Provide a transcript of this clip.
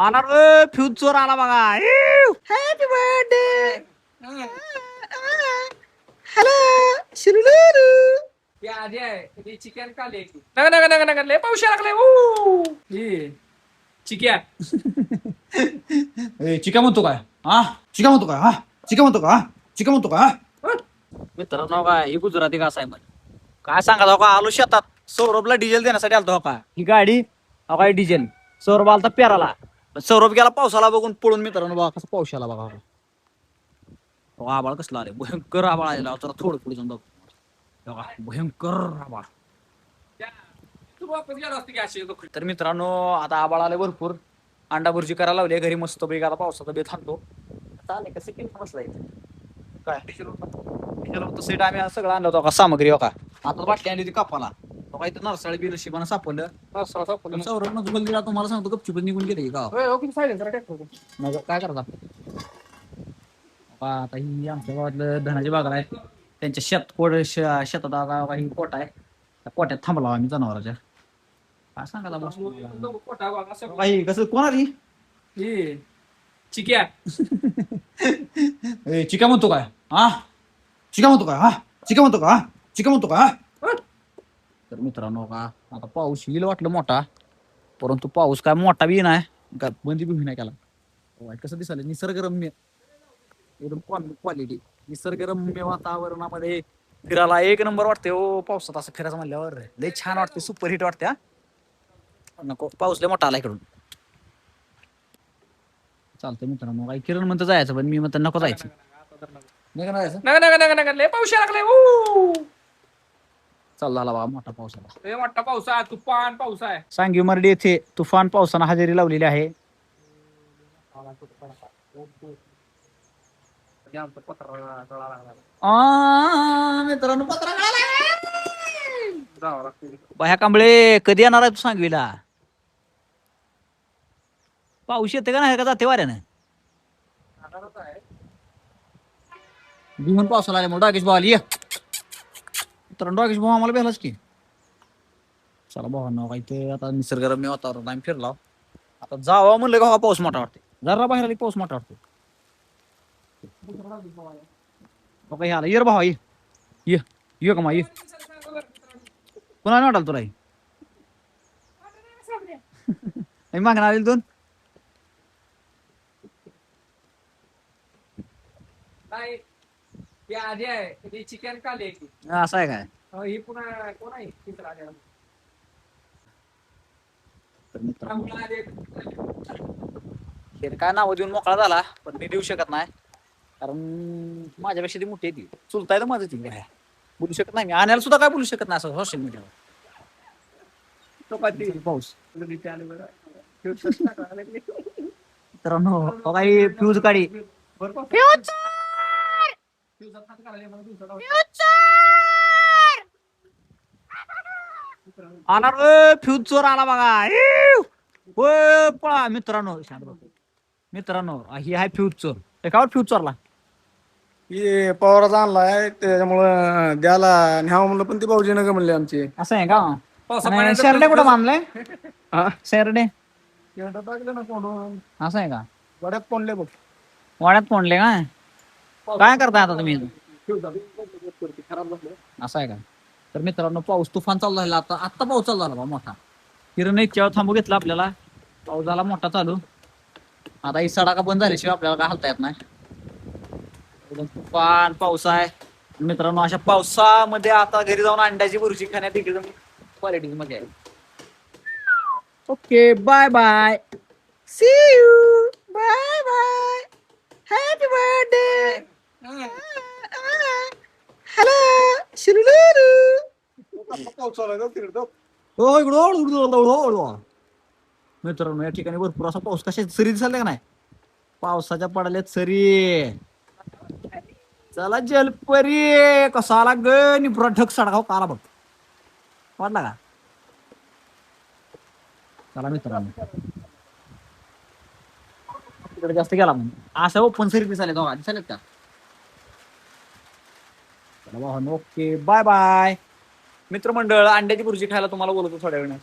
अनार फ्युचर आला बघा. Happy birthday. हॅलो शिरुलुलु. चिकन का लय पाऊस लागले. चिक्या चिका म्हणतो काय हा? चिका म्हणतो काय हा? चिका म्हणतो का? चिका म्हणतो का? मित्रांनो काय ही गुजराती घास आहे म्हणजे काय सांगा हो का? आलो शेतात सौरभला डिझेल देण्यासाठी आलतो हो का? ही गाडी हो काय डिझेल सौरभ आलता पेराला. सौरभ गेला पावसाला बघून पळून. मित्रांनो बघा कसं पाऊस आला बघा. हो, आबाळ कसला आले भयंकर आबाळ आलेला. जरा थोडं पुढे जाऊन बघा भयंकर आबाळ. तर मित्रांनो आता आबाळ आले भरपूर. अंडा भुर्जी करायला लावली घरी मस्त पैकी. आता पावसाचा बेत थांबतो. चालेल कसं केलं बसलाय काय सीट आम्ही सगळं आणलं होतं का सामग्री हो का? आता बाटली आणली होती कापाला काही तर नरसाळी बी नशिबानं सापडलं. सौरभ मग दिला तुम्हाला सांगतो गपचूप निघून गेले का? मग काय करता आता ही आमच्या गावातलं धनाजी बाजार आहे. त्यांच्या शेतात आता काही पोट आहे. त्या पोट्यात थांबला आम्ही जनावरांच्या. काय सांगायला काही कसं कोणाली चिक्या चिका म्हणतो काय हा? चिका म्हणतो काय हा? चिका म्हणतो का? चिका म्हणतो का? तर मित्रांनो का आता पाऊस येईल वाटलं मोठा, परंतु पाऊस काय मोठा बी नाही का बंदी बी नाही केला. कसं दिसायला निसर्गरम्य एकदम क्वालिटी. निसर्गरम्य वातावरणामध्ये फिरायला एक नंबर वाटते हो. पावसात असं फिरायचं म्हणल्यावर लय छान वाटते. सुपर हिट वाटते. नको पाऊस लय मोठा आला इकडून. चालतंय मित्रांनो काही किरण म्हणतं जायचं पण मी म्हणतो नको जायचं. लय पाऊस लागले. चाल झाला बाबा मोठा पाऊस आला. लय मोठा पाऊस आहे. तुफान पाऊस आहे. सांगीमर्डी येथे तुफान पावसानं हजेरी लावलेली आहे. मित्रांनो बाह्या कांबळे कधी येणार आहे तू सांगवीला? पाऊस येते का नाही का जाते वाऱ्यानं? बिहून पावसाला आले मग डागेश भाऊ आली. मित्रांनो डागेश भाऊ आम्हाला भेलाच की. चला भावांना काही ते आता निसर्गरम्य वातावरण आम्ही फिरला. आता जावा म्हणलं का पाऊस मोठा वाटते. जरा बाहेर आली पाऊस मोठा वाटतो. बघा आला ये भावा ये ये का मा ये कोणा वाटाल तुला मागणार आली दोन आधी आहे चिकन का असं आहे काय? ही पुन्हा कोण आहे तिसरा काय नाव देऊन मोकळा झाला पण मी देऊ शकत नाही कारण माझ्यापेक्षा ती मोठी आहे. ती चुलताय तर माझं ती बोलू शकत नाही. मी आणायला सुद्धा काय बोलू शकत नाही असं सोशल मीडियावर. पाऊस मित्रांनो काही फ्यूज काढी अनार फ्यूजर आला बघा. पळा मित्रांनो मित्रांनो ही आहे फ्यूजर. एकावर फ्यूज चोरला हे पवाराचा आणलाय त्याच्यामुळं द्याला न्यावं म्हणलं पण ते भाऊजी नका म्हणले आमचे. असं आहे का? शेरडे कुठं बांधलंय? शेरडे टाकले ना कोंडून असं आहे का? वड्यात कोंडले बघ. वाड्यात कोंडले काय? काय करताय आता तुम्ही? असं आहे का? तर मित्रांनो पाऊस तुफान चालू झाला. आता पाऊस चालू झाला बा मोठा. किरण इतक्या थांबू घेतला आपल्याला. पाऊस झाला मोठा चालू. आता ही सडाका बंद झाल्याशिवाय आपल्याला काय हालता येत नाही. तुफान पाऊस आहे मित्रांनो. अशा पावसामध्ये आता घरी जाऊन अंड्याची भुर्जी खाण्यात एकदम क्वालिटी मध्ये आहे. Okay bye bye see you bye bye happy birthday hello शिरुलुलु. मित्रांनो या ठिकाणी भरपूर असा पाऊस. कशा सरी दिसायला का नाही? पावसाच्या पडल्यात सरी. चला जलपरी कसा आला ग निपुरा ढग सडगाव काला बघ वाटला का? चला मित्रांनो तिकडे जास्त गेला म्हणून असं ओपन सरी दिसायला दोघा दिसायला का? चला ओके बाय बाय मित्रमंडळ. अंड्याची भुर्जी खायला तुम्हाला बोलतो थोड्या वेळाने.